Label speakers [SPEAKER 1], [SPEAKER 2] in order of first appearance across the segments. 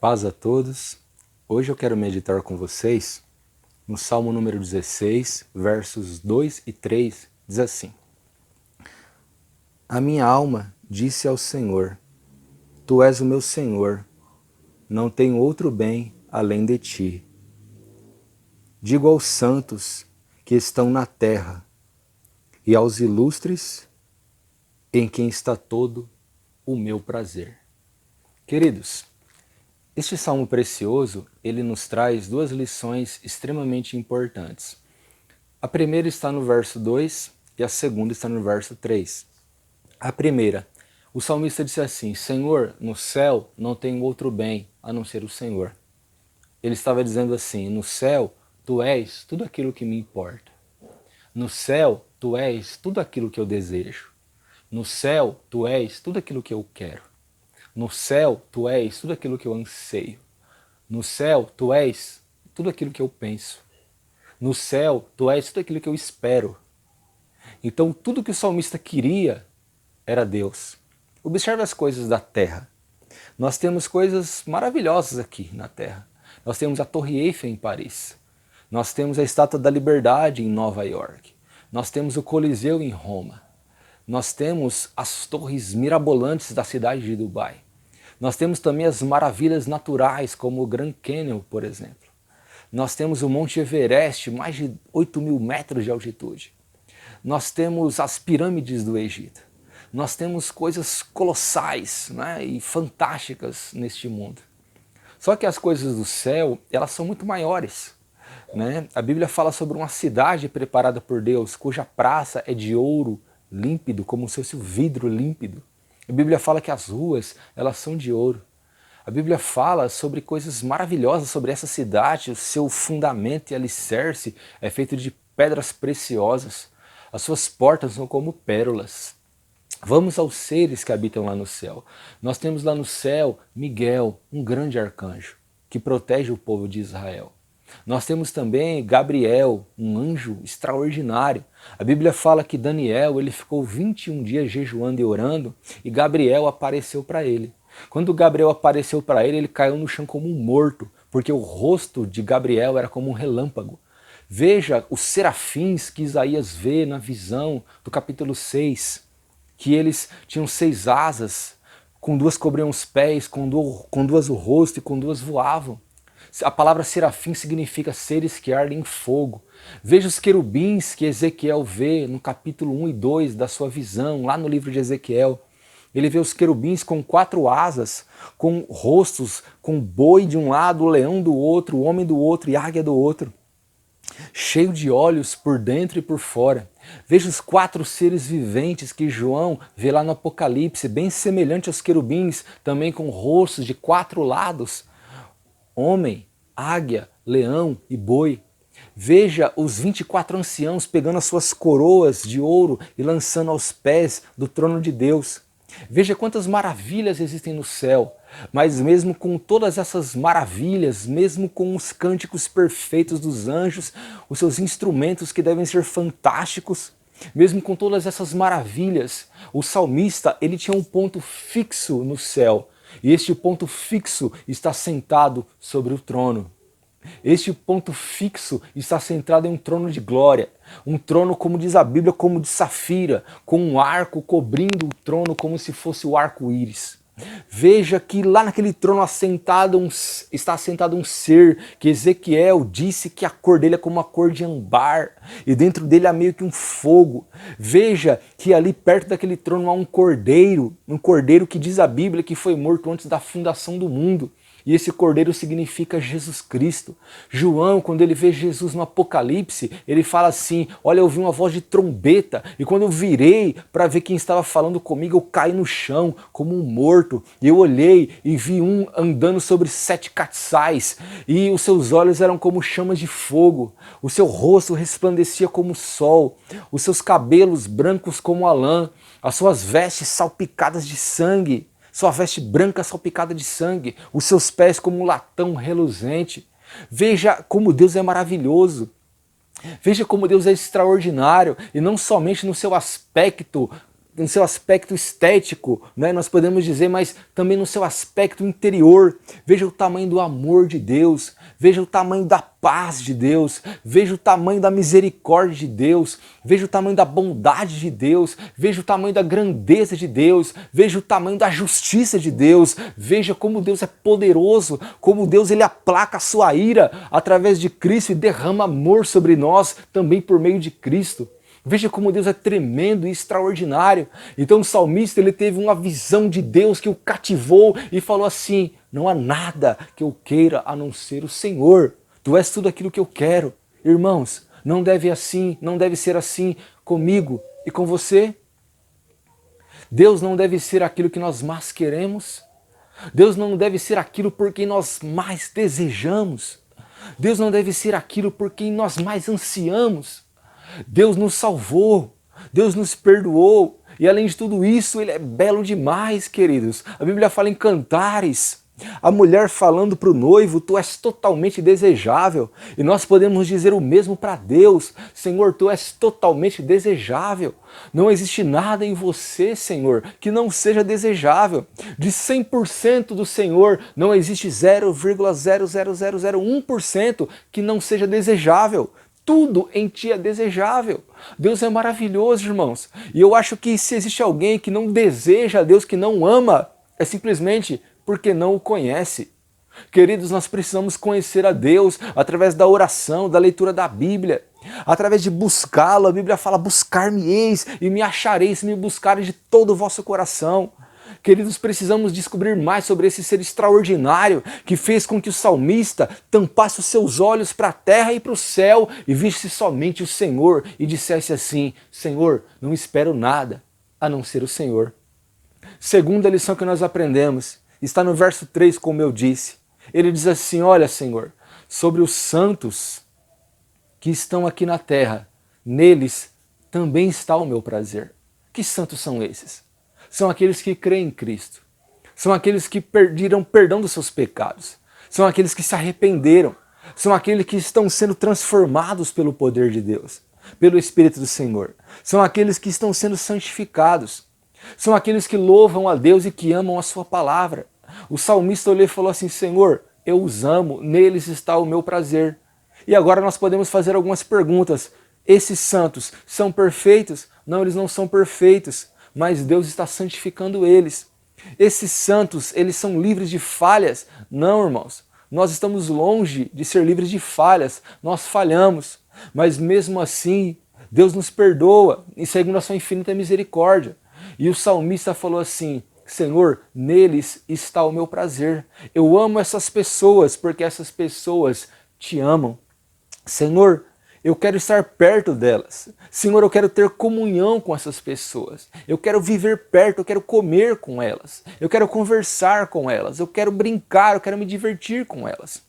[SPEAKER 1] Paz a todos. Hoje eu quero meditar com vocês no Salmo número 16, versos 2 e 3, diz assim: A minha alma disse ao Senhor, Tu és o meu Senhor, não tenho outro bem além de Ti. Digo aos santos que estão na terra e aos ilustres em quem está todo o meu prazer. Queridos, este salmo precioso, ele nos traz duas lições extremamente importantes. A primeira está no verso 2 e a segunda está no verso 3. A primeira, o salmista disse assim: Senhor, no céu não tenho outro bem a não ser o Senhor. Ele estava dizendo assim: no céu tu és tudo aquilo que me importa. No céu tu és tudo aquilo que eu desejo. No céu tu és tudo aquilo que eu quero. No céu, tu és tudo aquilo que eu anseio. No céu, tu és tudo aquilo que eu penso. No céu, tu és tudo aquilo que eu espero. Então, tudo que o salmista queria era Deus. Observe as coisas da terra. Nós temos coisas maravilhosas aqui na terra. Nós temos a Torre Eiffel em Paris. Nós temos a Estátua da Liberdade em Nova York. Nós temos o Coliseu em Roma. Nós temos as torres mirabolantes da cidade de Dubai. Nós temos também as maravilhas naturais, como o Grand Canyon, por exemplo. Nós temos o Monte Everest, mais de 8.000 metros de altitude. Nós temos as pirâmides do Egito. Nós temos coisas colossais, né, e fantásticas neste mundo. Só que as coisas do céu, elas são muito maiores. Né? A Bíblia fala sobre uma cidade preparada por Deus, cuja praça é de ouro límpido, como se fosse um vidro límpido. A Bíblia fala que as ruas, elas são de ouro. A Bíblia fala sobre coisas maravilhosas sobre essa cidade, o seu fundamento e alicerce é feito de pedras preciosas. As suas portas são como pérolas. Vamos aos seres que habitam lá no céu. Nós temos lá no céu Miguel, um grande arcanjo, que protege o povo de Israel. Nós temos também Gabriel, um anjo extraordinário. A Bíblia fala que Daniel ele ficou 21 dias jejuando e orando e Gabriel apareceu para ele. Quando Gabriel apareceu para ele, ele caiu no chão como um morto, porque o rosto de Gabriel era como um relâmpago. Veja os serafins que Isaías vê na visão do capítulo 6, que eles tinham 6 asas, com 2 cobriam os pés, com 2 o rosto e com 2 voavam. A palavra serafim significa seres que ardem em fogo. Veja os querubins que Ezequiel vê no capítulo 1 e 2 da sua visão, lá no livro de Ezequiel. Ele vê os querubins com 4 asas, com rostos, com boi de um lado, leão do outro, homem do outro e águia do outro. Cheio de olhos por dentro e por fora. Veja os 4 seres viventes que João vê lá no Apocalipse, bem semelhante aos querubins, também com rostos de 4 lados. Homem, águia, leão e boi. Veja os 24 anciãos pegando as suas coroas de ouro e lançando aos pés do trono de Deus. Veja quantas maravilhas existem no céu, mas mesmo com todas essas maravilhas, mesmo com os cânticos perfeitos dos anjos, os seus instrumentos que devem ser fantásticos, mesmo com todas essas maravilhas, o salmista ele tinha um ponto fixo no céu. E este ponto fixo está sentado sobre o trono. Este ponto fixo está centrado em um trono de glória. Um trono, como diz a Bíblia, como de safira, com um arco cobrindo o trono como se fosse o arco-íris. Veja que lá naquele trono está assentado um ser que Ezequiel disse que a cor dele é como a cor de ambar e dentro dele há meio que um fogo. Veja que ali perto daquele trono há um cordeiro que diz a Bíblia que foi morto antes da fundação do mundo. E esse cordeiro significa Jesus Cristo. João, quando ele vê Jesus no Apocalipse, ele fala assim: olha, eu ouvi uma voz de trombeta, e quando eu virei para ver quem estava falando comigo, eu caí no chão como um morto. E eu olhei e vi um andando sobre 7 castiçais, e os seus olhos eram como chamas de fogo, o seu rosto resplandecia como o sol, os seus cabelos brancos como a lã, as suas vestes salpicadas de sangue. Sua veste branca salpicada de sangue, os seus pés como um latão reluzente. Veja como Deus é maravilhoso. Veja como Deus é extraordinário, e não somente no seu aspecto no seu aspecto estético, né? Nós podemos dizer, mas também no seu aspecto interior. Veja o tamanho do amor de Deus, veja o tamanho da paz de Deus, veja o tamanho da misericórdia de Deus, veja o tamanho da bondade de Deus, veja o tamanho da grandeza de Deus, veja o tamanho da justiça de Deus, veja como Deus é poderoso, como Deus ele aplaca a sua ira através de Cristo e derrama amor sobre nós também por meio de Cristo. Veja como Deus é tremendo e extraordinário. Então o salmista ele teve uma visão de Deus que o cativou e falou assim: não há nada que eu queira a não ser o Senhor. Tu és tudo aquilo que eu quero. Irmãos, não deve ser assim comigo e com você. Deus não deve ser aquilo que nós mais queremos. Deus não deve ser aquilo por quem nós mais desejamos. Deus não deve ser aquilo por quem nós mais ansiamos. Deus nos salvou, Deus nos perdoou e além de tudo isso, Ele é belo demais, queridos. A Bíblia fala em cantares, a mulher falando para o noivo: tu és totalmente desejável. E nós podemos dizer o mesmo para Deus: Senhor, tu és totalmente desejável. Não existe nada em você, Senhor, que não seja desejável. De 100% do Senhor, não existe 0,00001% que não seja desejável. Tudo em ti é desejável. Deus é maravilhoso, irmãos. E eu acho que se existe alguém que não deseja a Deus, que não ama, é simplesmente porque não o conhece. Queridos, nós precisamos conhecer a Deus através da oração, da leitura da Bíblia, através de buscá-lo. A Bíblia fala: buscar-me-eis e me achareis se me buscarem de todo o vosso coração. Queridos, precisamos descobrir mais sobre esse ser extraordinário que fez com que o salmista tampasse os seus olhos para a terra e para o céu e visse somente o Senhor e dissesse assim: Senhor, não espero nada a não ser o Senhor. Segunda lição que nós aprendemos está no verso 3, como eu disse. Ele diz assim: olha, Senhor, sobre os santos que estão aqui na terra, neles também está o meu prazer. Que santos são esses? São aqueles que creem em Cristo. São aqueles que pediram perdão dos seus pecados. São aqueles que se arrependeram. São aqueles que estão sendo transformados pelo poder de Deus, pelo Espírito do Senhor. São aqueles que estão sendo santificados. São aqueles que louvam a Deus e que amam a sua palavra. O salmista olhou e falou assim: Senhor, eu os amo, neles está o meu prazer. E agora nós podemos fazer algumas perguntas. Esses santos são perfeitos? Não, eles não são perfeitos, mas Deus está santificando eles. Esses santos, eles são livres de falhas? Não, irmãos. Nós estamos longe de ser livres de falhas. Nós falhamos. Mas mesmo assim, Deus nos perdoa, e segundo a sua infinita misericórdia. E o salmista falou assim: Senhor, neles está o meu prazer. Eu amo essas pessoas porque essas pessoas te amam. Senhor, eu quero estar perto delas. Senhor, eu quero ter comunhão com essas pessoas. Eu quero viver perto, eu quero comer com elas. Eu quero conversar com elas. Eu quero brincar, eu quero me divertir com elas.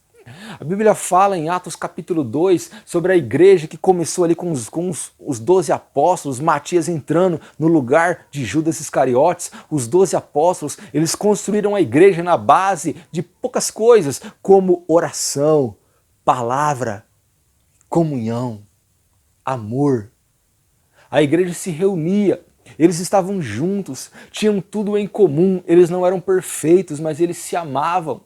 [SPEAKER 1] A Bíblia fala em Atos capítulo 2 sobre a igreja que começou ali com os 12 apóstolos, Matias entrando no lugar de Judas Iscariotes. Os 12 apóstolos, eles construíram a igreja na base de poucas coisas, como oração, palavra, comunhão, amor. A igreja se reunia, eles estavam juntos, tinham tudo em comum, eles não eram perfeitos, mas eles se amavam.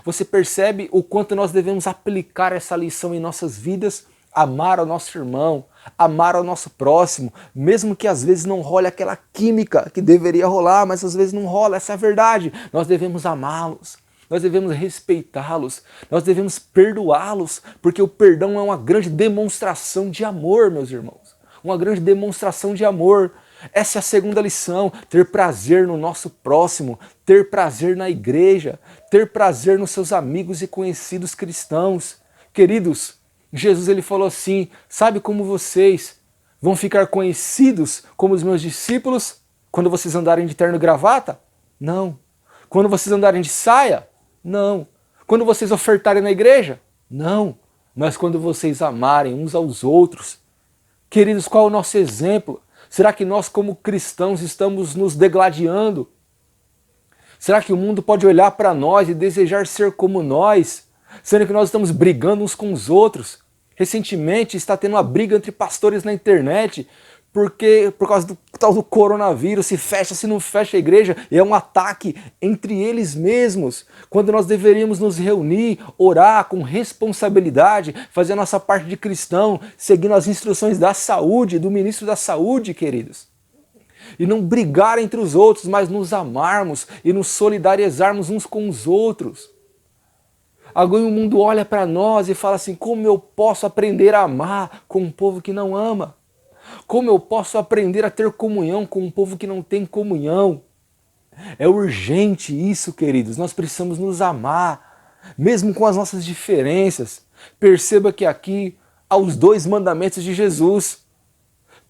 [SPEAKER 1] Você percebe o quanto nós devemos aplicar essa lição em nossas vidas? Amar ao nosso irmão, amar ao nosso próximo, mesmo que às vezes não role aquela química que deveria rolar, mas às vezes não rola, essa é a verdade. Nós devemos amá-los. Nós devemos respeitá-los, nós devemos perdoá-los, porque o perdão é uma grande demonstração de amor, meus irmãos. Uma grande demonstração de amor. Essa é a segunda lição: ter prazer no nosso próximo, ter prazer na igreja, ter prazer nos seus amigos e conhecidos cristãos. Queridos, Jesus ele falou assim: sabe como vocês vão ficar conhecidos como os meus discípulos quando vocês andarem de terno e gravata? Não. Quando vocês andarem de saia? Não. Quando vocês ofertarem na igreja? Não. Mas quando vocês amarem uns aos outros. Queridos, qual é o nosso exemplo? Será que nós como cristãos estamos nos degladiando? Será que o mundo pode olhar para nós e desejar ser como nós, sendo que nós estamos brigando uns com os outros? Recentemente está tendo uma briga entre pastores na internet, porque por causa do tal do coronavírus, se fecha, se não fecha a igreja, é um ataque entre eles mesmos, quando nós deveríamos nos reunir, orar com responsabilidade, fazer a nossa parte de cristão, seguindo as instruções da saúde, do ministro da saúde, queridos. E não brigar entre os outros, mas nos amarmos e nos solidarizarmos uns com os outros. Agora o mundo olha para nós e fala assim, como eu posso aprender a amar com um povo que não ama? Como eu posso aprender a ter comunhão com um povo que não tem comunhão? É urgente isso, queridos. Nós precisamos nos amar, mesmo com as nossas diferenças. Perceba que aqui há os 2 mandamentos de Jesus.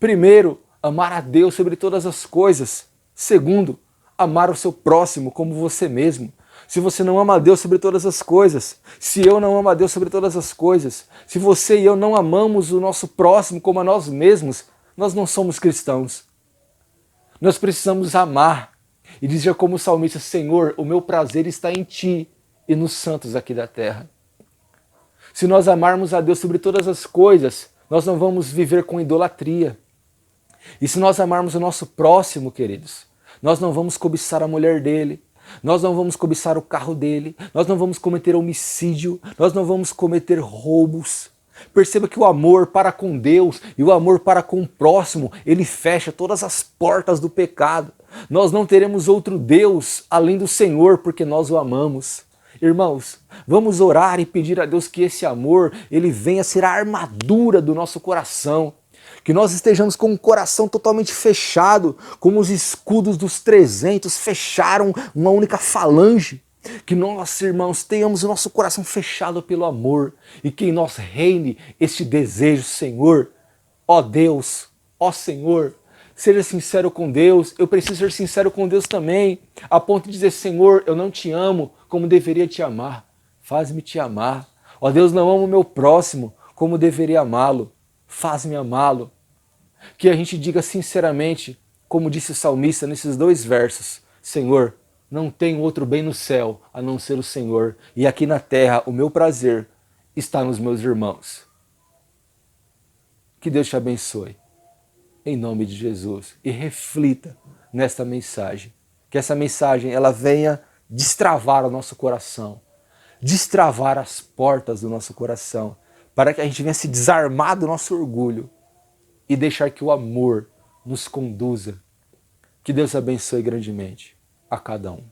[SPEAKER 1] Primeiro, amar a Deus sobre todas as coisas. Segundo, amar o seu próximo como você mesmo. Se você não ama a Deus sobre todas as coisas, se eu não amo a Deus sobre todas as coisas, se você e eu não amamos o nosso próximo como a nós mesmos, nós não somos cristãos. Nós precisamos amar e dizer como o salmista, Senhor, o meu prazer está em Ti e nos santos aqui da terra. Se nós amarmos a Deus sobre todas as coisas, nós não vamos viver com idolatria. E se nós amarmos o nosso próximo, queridos, nós não vamos cobiçar a mulher dele, nós não vamos cobiçar o carro dele, nós não vamos cometer homicídio, nós não vamos cometer roubos. Perceba que o amor para com Deus e o amor para com o próximo, ele fecha todas as portas do pecado. Nós não teremos outro Deus além do Senhor, porque nós o amamos. Irmãos, vamos orar e pedir a Deus que esse amor, ele venha ser a armadura do nosso coração. Que nós estejamos com o coração totalmente fechado, como os escudos dos 300 fecharam uma única falange. Que nós, irmãos, tenhamos o nosso coração fechado pelo amor e que em nós reine este desejo, Senhor. Ó Deus, ó Senhor, seja sincero com Deus, eu preciso ser sincero com Deus também, a ponto de dizer, Senhor, eu não te amo como deveria te amar, faz-me te amar. Ó Deus, não amo o meu próximo como deveria amá-lo, faz-me amá-lo. Que a gente diga sinceramente, como disse o salmista nesses 2 versos, Senhor, não tenho outro bem no céu a não ser o Senhor, e aqui na terra o meu prazer está nos meus irmãos. Que Deus te abençoe, em nome de Jesus, e reflita nesta mensagem. Que essa mensagem ela venha destravar o nosso coração, destravar as portas do nosso coração, para que a gente venha se desarmar do nosso orgulho e deixar que o amor nos conduza. Que Deus abençoe grandemente a cada um.